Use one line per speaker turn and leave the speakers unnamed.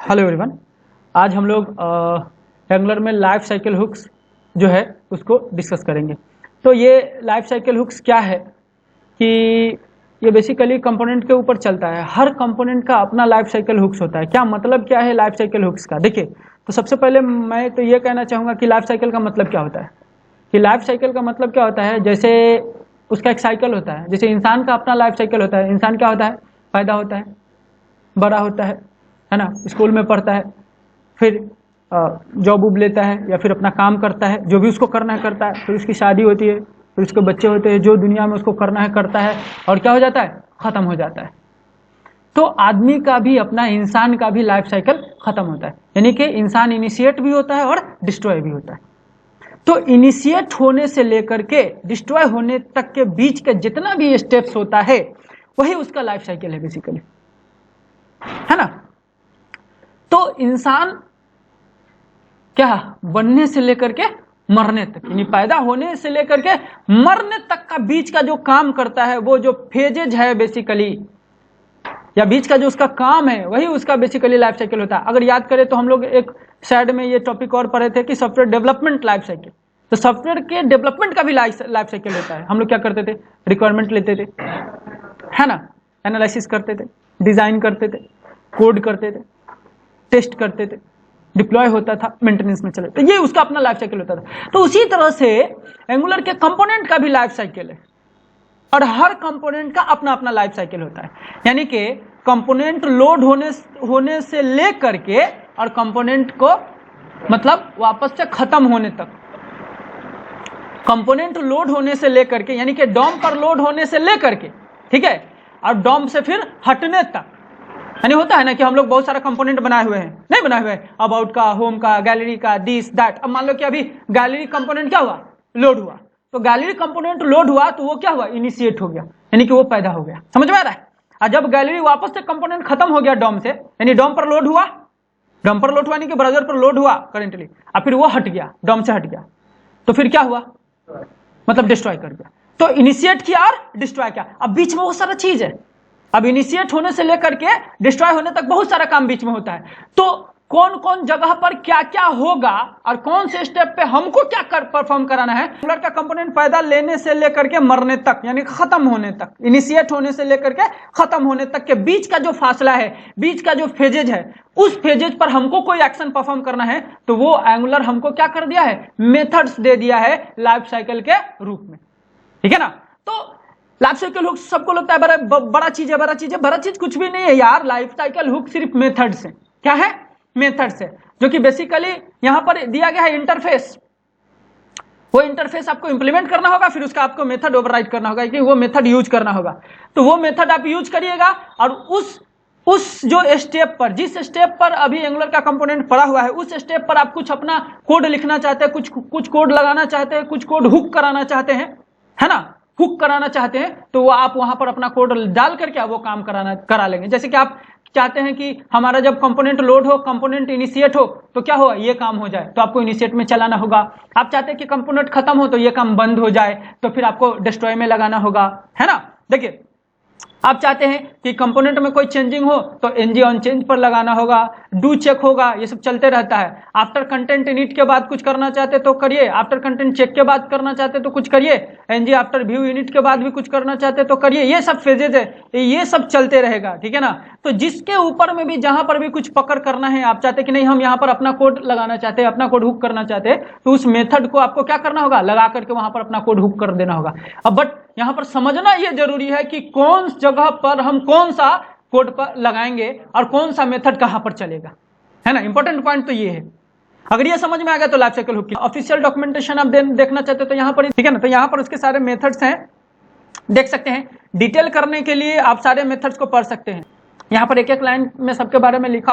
Hello everyone, आज हम लोग एंगुलर में लाइफ साइकिल हुक्स जो है उसको डिस्कस करेंगे। तो ये लाइफ साइकिल हुक्स क्या है कि ये बेसिकली कंपोनेंट के ऊपर चलता है। हर कंपोनेंट का अपना लाइफ साइकिल हुक्स होता है। क्या मतलब क्या है लाइफ साइकिल हुक्स का? देखिए, तो सबसे पहले मैं तो ये कहना चाहूँगा कि लाइफ साइकिल का मतलब क्या होता है। कि लाइफ साइकिल का मतलब क्या होता है, जैसे उसका एक साइकिल होता है। जैसे इंसान का अपना लाइफ साइकिल होता है। इंसान क्या होता है? पैदा होता है, बड़ा होता है ना, स्कूल में पढ़ता है, फिर जॉब उब लेता है या फिर अपना काम करता है, जो भी उसको करना है करता है, फिर उसकी शादी होती है, फिर उसके बच्चे होते हैं, जो दुनिया में उसको करना है करता है, और क्या हो जाता है? खत्म हो जाता है। तो आदमी का भी अपना, इंसान का भी लाइफ साइकिल खत्म होता है। यानी कि इंसान इनिशिएट भी होता है और डिस्ट्रॉय भी होता है। तो इनिशिएट होने से लेकर के डिस्ट्रॉय होने तक के बीच के जितना भी स्टेप्स होता है वही उसका लाइफ साइकिल है बेसिकली, है ना। तो इंसान क्या बनने से लेकर के मरने तक, यानी पैदा होने से लेकर के मरने तक का बीच का जो काम करता है, वो जो फेजेज है बेसिकली, या बीच का जो उसका काम है, वही उसका बेसिकली लाइफ साइकिल होता है। अगर याद करें तो हम लोग एक साइड में ये टॉपिक और पढ़े थे कि सॉफ्टवेयर डेवलपमेंट लाइफ साइकिल। तो सॉफ्टवेयर के डेवलपमेंट का भी लाइफ साइकिल होता है। हम लोग क्या करते थे? रिक्वायरमेंट लेते थे, है ना, एनालिसिस करते थे, डिजाइन करते थे, कोड करते थे, टेस्ट करते थे, डिप्लॉय होता था, मेंटेनेंस में चले। तो ये उसका अपना लाइफ साइकिल होता था। तो उसी तरह से एंगुलर के कंपोनेंट का भी लाइफ साइकिल है, और हर कंपोनेंट का अपना अपना लाइफ साइकिल होता है। यानी कि कंपोनेंट लोड होने से लेकर के और कंपोनेंट को मतलब वापस से खत्म होने तक, कंपोनेंट लोड होने से लेकर के, यानी कि डॉम पर लोड होने से लेकर के, ठीक है, और डॉम से फिर हटने तक। यानी होता है ना कि हम लोग बहुत सारा कंपोनेंट बनाए हुए हैं, नहीं बनाए हुए हैं, अबाउट का, होम का, गैलरी का, दिस दैट। अब मान लो कि अभी गैलरी कंपोनेंट क्या हुआ? लोड हुआ। तो गैलरी कंपोनेंट लोड हुआ तो वो क्या हुआ? इनिशिएट हो गया, यानी कि वो पैदा हो गया। समझ में आ रहा है? और जब गैलरी वापस से कंपोनेंट खत्म हो गया डॉम से, यानी डॉम पर लोड हुआ, डॉम पर लोड हुआ यानी कि ब्राउजर पर लोड हुआ करेंटली, और फिर वो हट गया, डॉम से हट गया, तो फिर क्या हुआ? मतलब डिस्ट्रॉय कर दिया। तो इनिशिएट किया और डिस्ट्रॉय किया। अब बीच में बहुत सारा चीज है। अब इनिशिएट होने से लेकर के डिस्ट्रॉय होने तक बहुत सारा काम बीच में होता है। तो कौन कौन जगह पर क्या क्या होगा और कौन से स्टेप पे हमको क्या परफॉर्म कराना है। एंगुलर का कंपोनेंट पैदा लेने से लेकर के मरने तक, यानी खत्म होने तक, इनिशिएट होने से लेकर के खत्म होने तक के बीच का जो फासला है, बीच का जो फेजेज है, उस फेजेज पर हमको कोई एक्शन परफॉर्म करना है, तो वो एंगुलर हमको क्या कर दिया है? मेथड्स दे दिया है लाइफ साइकिल के रूप में, ठीक है ना। तो लाइफ साइकिल हुक सबको लगता है बड़ा चीज है, बड़ा चीज है। बड़ा चीज कुछ भी नहीं है यार। लाइफ साइकिल हुक सिर्फ मेथड्स है। क्या है? मेथड्स है, जो कि बेसिकली यहां पर दिया गया है इंटरफेस। वो इंटरफेस आपको इंप्लीमेंट करना होगा, फिर उसका आपको मेथड ओवरराइड करना होगा, कि वो मेथड यूज करना होगा। तो वो मेथड आप यूज करिएगा, और उस जो स्टेप पर, जिस स्टेप पर अभी एंगुलर का कंपोनेंट पड़ा हुआ है, उस स्टेप पर आप कुछ अपना कोड लिखना चाहते हैं, कुछ कोड लगाना चाहते हैं, कुछ कोड हुक कराना चाहते हैं, है ना, हुक कराना चाहते हैं, तो वो आप वहां पर अपना कोड डाल करके वो काम करा लेंगे। जैसे कि आप चाहते हैं कि हमारा जब कंपोनेंट लोड हो, कंपोनेंट इनिशिएट हो, तो क्या हो? ये काम हो जाए, तो आपको इनिशिएट में चलाना होगा। आप चाहते हैं कि कंपोनेंट खत्म हो तो ये काम बंद हो जाए, तो फिर आपको डिस्ट्रॉय में लगाना होगा, है ना। देखिए, आप चाहते हैं कि कंपोनेंट में कोई चेंजिंग हो तो एनजी ऑन चेंज पर लगाना होगा, डू चेक होगा, ये सब चलते रहता है। आफ्टर कंटेंट इनिट के बाद कुछ करना चाहते तो करिए, आफ्टर कंटेंट चेक के बाद करना चाहते तो कुछ करिए, एनजी आफ्टर व्यू इनिट के बाद भी कुछ करना चाहते तो करिए। ये सब फेजेज है, ये सब चलते रहेगा, ठीक है ना। तो जिसके ऊपर में भी, जहां पर भी कुछ पकड़ करना है, आप चाहते कि नहीं हम यहाँ पर अपना कोड लगाना चाहते हैं, अपना कोड हुक करना चाहते हैं, तो उस मेथड को आपको क्या करना होगा? लगा करके वहां पर अपना कोड हुक कर देना होगा। अब बट यहां पर समझना यह जरूरी है कि कौन जगह पर हम कौन सा कोड पर लगाएंगे और कौन सा मेथड कहां पर चलेगा, है ना। इंपॉर्टेंट पॉइंट तो ये है। अगर ये समझ में आ गया तो लाइफ साइकिल हुक की ऑफिशियल डॉक्यूमेंटेशन आप देखना चाहते हो तो यहां पर, ठीक है ना। तो यहां पर उसके सारे मेथड्स हैं, देख सकते हैं। डिटेल करने के लिए आप सारे मेथड्स को पढ़ सकते हैं। यहां पर एक एक लाइन में सबके बारे में लिखा